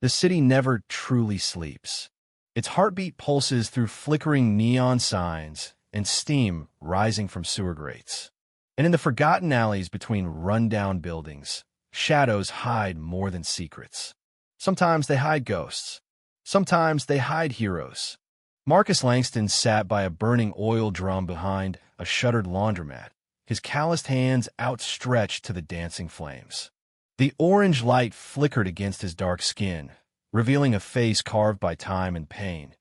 The city never truly sleeps. Its heartbeat pulses through flickering neon signs and steam rising from sewer grates. And in the forgotten alleys between run-down buildings, shadows hide more than secrets. Sometimes they hide ghosts. Sometimes they hide heroes. Marcus Langston sat by a burning oil drum behind a shuttered laundromat, his calloused hands outstretched to the dancing flames. The orange light flickered against his dark skin, revealing a face carved by time and pain,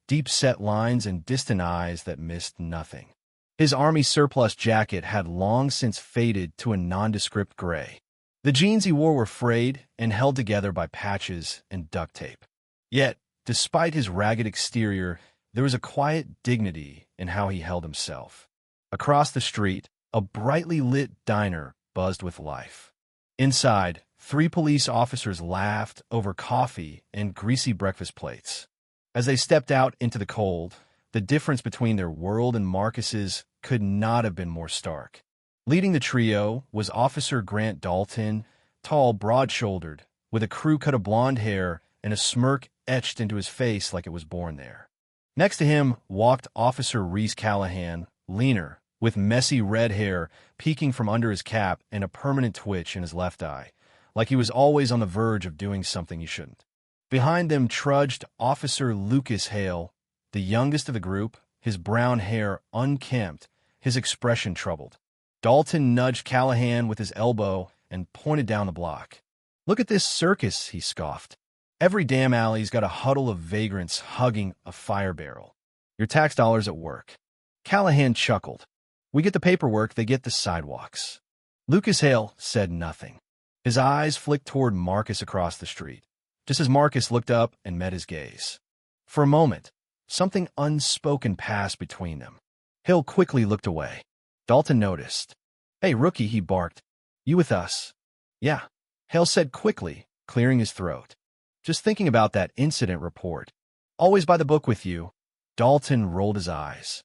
deep-set lines and distant eyes that missed nothing. His army surplus jacket had long since faded to a nondescript gray. The jeans he wore were frayed and held together by patches and duct tape. Yet, despite his ragged exterior, there was a quiet dignity in how he held himself. Across the street, a brightly lit diner buzzed with life. Inside, 3 police officers laughed over coffee and greasy breakfast plates. As they stepped out into the cold, the difference between their world and Marcus's could not have been more stark. Leading the trio was Officer Grant Dalton, tall, broad-shouldered, with a crew cut of blonde hair and a smirk etched into his face like it was born there. Next to him walked Officer Reese Callahan, leaner, with messy red hair peeking from under his cap and a permanent twitch in his left eye, like he was always on the verge of doing something he shouldn't. Behind them trudged Officer Lucas Hale, the youngest of the group, his brown hair unkempt, his expression troubled. Dalton nudged Callahan with his elbow and pointed down the block. "Look at this circus," he scoffed. "Every damn alley's got a huddle of vagrants hugging a fire barrel. Your tax dollars at work." Callahan chuckled. "We get the paperwork, they get the sidewalks." Lucas Hale said nothing. His eyes flicked toward Marcus across the street, just as Marcus looked up and met his gaze. For a moment, something unspoken passed between them. Hale quickly looked away. Dalton noticed. "Hey, rookie," he barked. "You with us?" "Yeah," Hale said quickly, clearing his throat. "Just thinking about that incident report. Always by the book with you." Dalton rolled his eyes.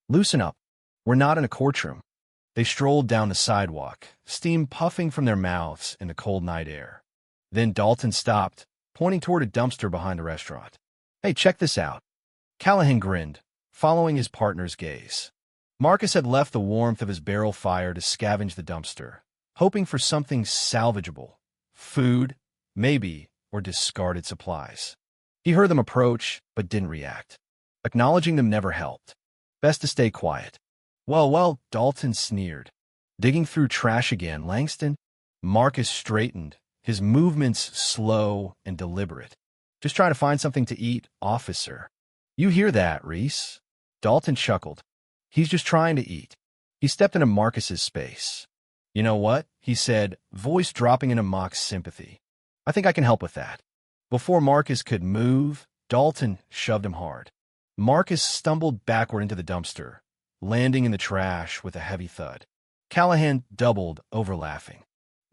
"Loosen up. We're not in a courtroom." They strolled down the sidewalk, steam puffing from their mouths in the cold night air. Then Dalton stopped, pointing toward a dumpster behind a restaurant. "Hey, check this out." Callahan grinned, following his partner's gaze. Marcus had left the warmth of his barrel fire to scavenge the dumpster, hoping for something salvageable. Food, maybe, or discarded supplies. He heard them approach, but didn't react. Acknowledging them never helped. Best to stay quiet. Well, Dalton sneered. "Digging through trash again, Langston?" Marcus straightened, his movements slow and deliberate. "Just trying to find something to eat, officer." "You hear that, Reese?" Dalton chuckled. "He's just trying to eat." He stepped into Marcus's space. "You know what?" he said, voice dropping into mock sympathy. "I think I can help with that." Before Marcus could move, Dalton shoved him hard. Marcus stumbled backward into the dumpster, landing in the trash with a heavy thud. Callahan doubled over laughing.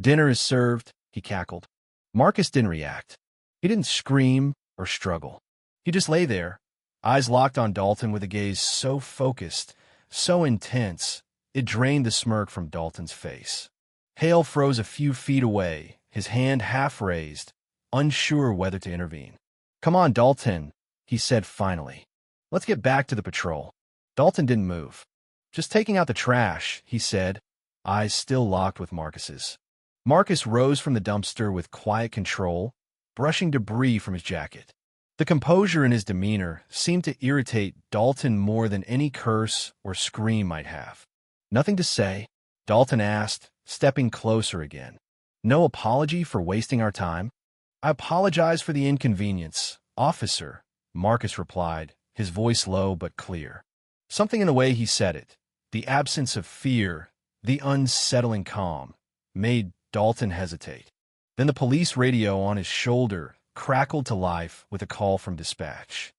"Dinner is served," he cackled. Marcus didn't react. He didn't scream or struggle. He just lay there, eyes locked on Dalton with a gaze so focused, so intense, it drained the smirk from Dalton's face. Hale froze a few feet away, his hand half raised, unsure whether to intervene. "Come on, Dalton," he said finally. "Let's get back to the patrol." Dalton didn't move. "Just taking out the trash," he said, eyes still locked with Marcus's. Marcus rose from the dumpster with quiet control, brushing debris from his jacket. The composure in his demeanor seemed to irritate Dalton more than any curse or scream might have. "Nothing to say?" Dalton asked, stepping closer again. "No apology for wasting our time?" "I apologize for the inconvenience, officer," Marcus replied, his voice low but clear. Something in the way he said it, the absence of fear, the unsettling calm, made Dalton hesitate. Then the police radio on his shoulder crackled to life with a call from dispatch.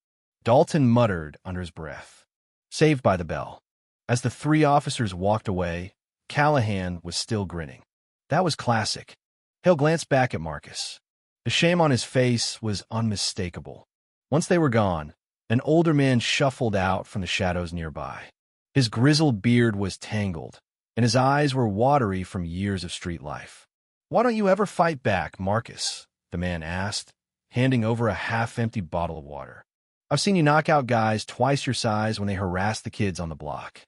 Dalton muttered under his breath. Saved by the bell. As the 3 officers walked away, Callahan was still grinning. That was classic. Hale glanced back at Marcus. The shame on his face was unmistakable. Once they were gone, an older man shuffled out from the shadows nearby. His grizzled beard was tangled, and his eyes were watery from years of street life. "Why don't you ever fight back, Marcus?" the man asked, handing over a half-empty bottle of water. I've seen you knock out guys twice your size when they harass the kids on the block.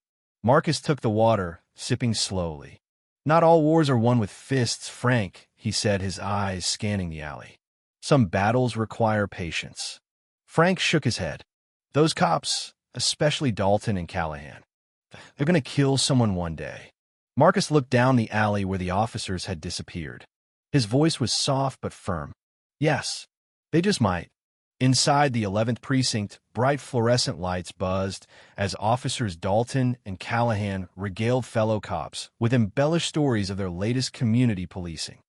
Marcus took the water, sipping slowly. Not all wars are won with fists, Frank, he said, his eyes scanning the alley. Some battles require patience. Frank shook his head. Those cops, especially Dalton and Callahan, they're going to kill someone one day. Marcus looked down the alley where the officers had disappeared. His voice was soft but firm. Yes, they just might. Inside the 11th precinct, bright fluorescent lights buzzed as officers Dalton and Callahan regaled fellow cops with embellished stories of their latest community policing.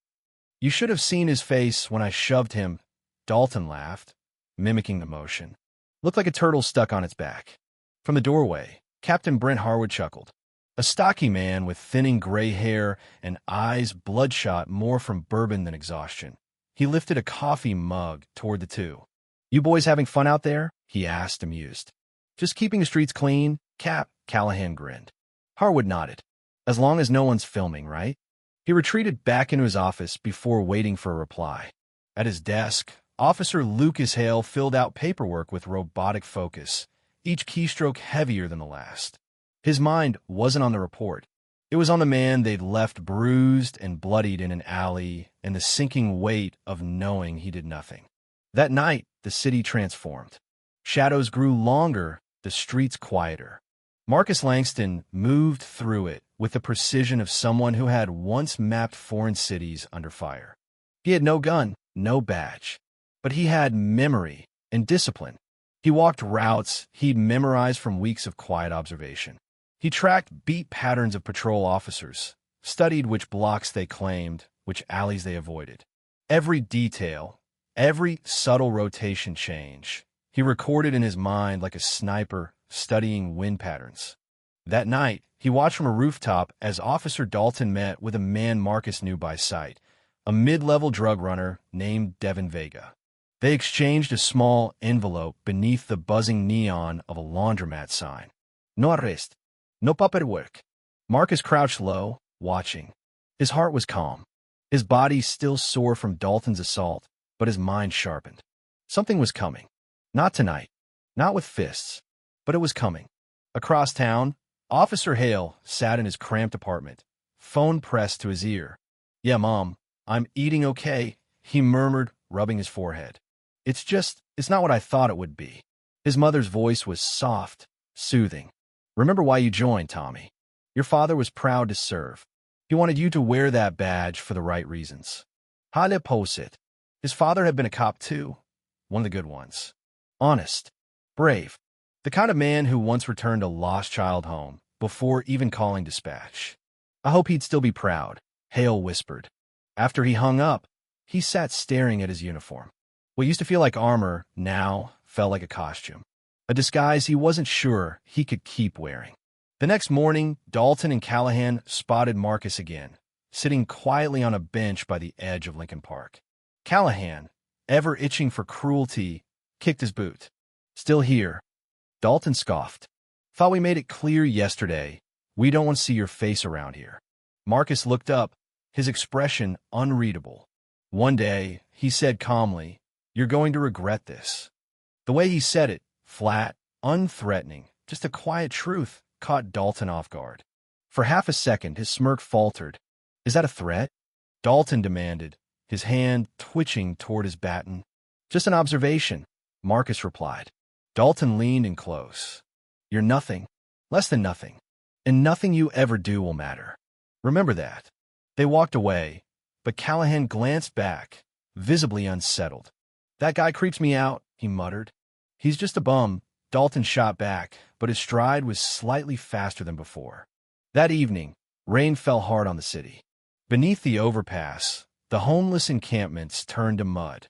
You should have seen his face when I shoved him, Dalton laughed, mimicking the motion. Looked like a turtle stuck on its back. From the doorway, Captain Brent Harwood chuckled. A stocky man with thinning gray hair and eyes bloodshot more from bourbon than exhaustion. He lifted a coffee mug toward the two. You boys having fun out there? He asked, amused. Just keeping the streets clean, Cap, Callahan grinned. Harwood nodded. As long as no one's filming, right? He retreated back into his office before waiting for a reply. At his desk, Officer Lucas Hale filled out paperwork with robotic focus, each keystroke heavier than the last. His mind wasn't on the report. It was on the man they'd left bruised and bloodied in an alley and the sinking weight of knowing he did nothing. That night, the city transformed. Shadows grew longer, the streets quieter. Marcus Langston moved through it with the precision of someone who had once mapped foreign cities under fire. He had no gun, no badge, but he had memory and discipline. He walked routes he'd memorized from weeks of quiet observation. He tracked beat patterns of patrol officers, studied which blocks they claimed, which alleys they avoided. Every detail, every subtle rotation change, he recorded in his mind like a sniper studying wind patterns. That night, he watched from a rooftop as Officer Dalton met with a man Marcus knew by sight, a mid-level drug runner named Devin Vega. They exchanged a small envelope beneath the buzzing neon of a laundromat sign. No arrest. No paperwork. Marcus crouched low, watching. His heart was calm. His body still sore from Dalton's assault, but his mind sharpened. Something was coming. Not tonight. Not with fists. But it was coming. Across town, Officer Hale sat in his cramped apartment, phone pressed to his ear. Yeah, Mom, I'm eating okay, he murmured, rubbing his forehead. It's not what I thought it would be. His mother's voice was soft, soothing. Remember why you joined, Tommy. Your father was proud to serve. He wanted you to wear that badge for the right reasons. Hale posit. His father had been a cop too. One of the good ones. Honest. Brave. The kind of man who once returned a lost child home before even calling dispatch. I hope he'd still be proud, Hale whispered. After he hung up, he sat staring at his uniform. What used to feel like armor now felt like a costume. A disguise he wasn't sure he could keep wearing. The next morning, Dalton and Callahan spotted Marcus again, sitting quietly on a bench by the edge of Lincoln Park. Callahan, ever itching for cruelty, kicked his boot. Still here. Dalton scoffed. Thought we made it clear yesterday. We don't want to see your face around here. Marcus looked up, his expression unreadable. One day, he said calmly, You're going to regret this. The way he said it, flat, unthreatening, just a quiet truth, caught Dalton off guard. For half a second, his smirk faltered. Is that a threat? Dalton demanded, his hand twitching toward his baton. Just an observation, Marcus replied. Dalton leaned in close. You're nothing, less than nothing, and nothing you ever do will matter. Remember that. They walked away, but Callahan glanced back, visibly unsettled. That guy creeps me out, he muttered. He's just a bum, Dalton shot back, but his stride was slightly faster than before. That evening, rain fell hard on the city. Beneath the overpass, the homeless encampments turned to mud.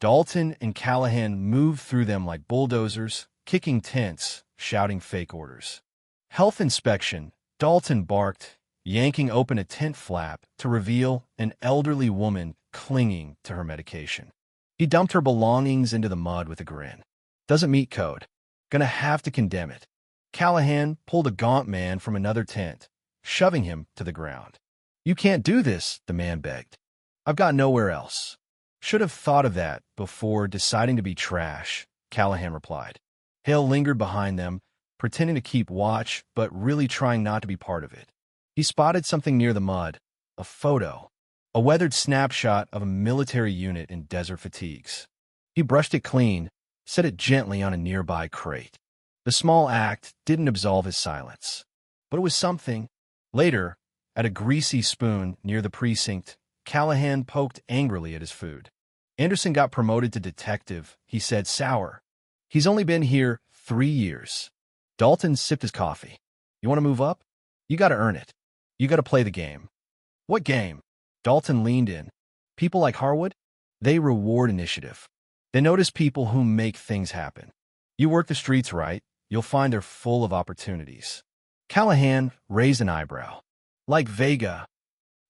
Dalton and Callahan moved through them like bulldozers, kicking tents, shouting fake orders. Health inspection, Dalton barked, yanking open a tent flap to reveal an elderly woman clinging to her medication. He dumped her belongings into the mud with a grin. Doesn't meet code. Gonna have to condemn it. Callahan pulled a gaunt man from another tent, shoving him to the ground. You can't do this, the man begged. I've got nowhere else. Should have thought of that before deciding to be trash, Callahan replied. Hale lingered behind them, pretending to keep watch, but really trying not to be part of it. He spotted something near the mud, a photo, a weathered snapshot of a military unit in desert fatigues. He brushed it clean, set it gently on a nearby crate. The small act didn't absolve his silence, but it was something. Later, at a greasy spoon near the precinct, Callahan poked angrily at his food. Anderson got promoted to detective, he said, sour. He's only been here 3 years. Dalton sipped his coffee. You want to move up? You got to earn it. You got to play the game. What game? Dalton leaned in. People like Harwood? They reward initiative. They notice people who make things happen. You work the streets right, you'll find they're full of opportunities. Callahan raised an eyebrow. Like Vega.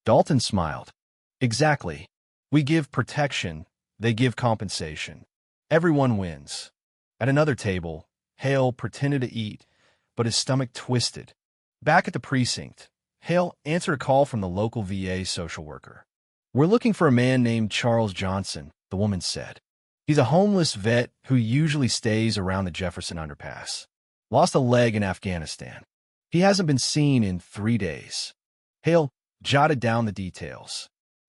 Dalton smiled. Exactly. We give protection, they give compensation. Everyone wins. At another table, Hale pretended to eat, but his stomach twisted. Back at the precinct, Hale answered a call from the local VA social worker. We're looking for a man named Charles Johnson, the woman said. He's a homeless vet who usually stays around the Jefferson underpass. Lost a leg in Afghanistan. He hasn't been seen in 3 days. Hale jotted down the details.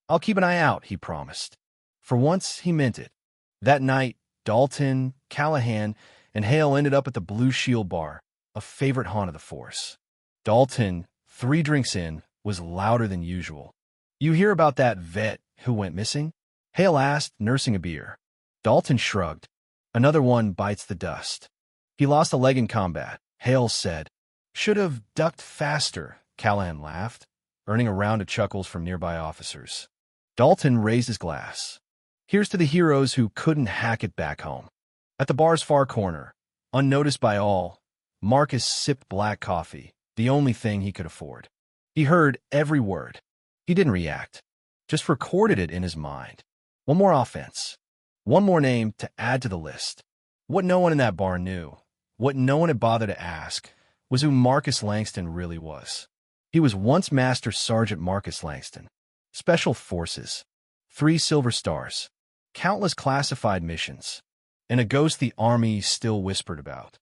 I'll keep an eye out, he promised. For once, he meant it. That night, Dalton, Callahan, and Hale ended up at the Blue Shield Bar, a favorite haunt of the force. Dalton, 3 drinks in, was louder than usual. You hear about that vet who went missing? Hale asked, nursing a beer. Dalton shrugged. Another one bites the dust. He lost a leg in combat, Hale said. Should have ducked faster, Callahan laughed, earning a round of chuckles from nearby officers. Dalton raised his glass. Here's to the heroes who couldn't hack it back home. At the bar's far corner, unnoticed by all, Marcus sipped black coffee, the only thing he could afford. He heard every word. He didn't react, just recorded it in his mind. One more offense. One more name to add to the list. What no one in that bar knew, what no one had bothered to ask, was who Marcus Langston really was. He was once Master Sergeant Marcus Langston. Special Forces. 3 Silver Stars. Countless classified missions. And a ghost the Army still whispered about.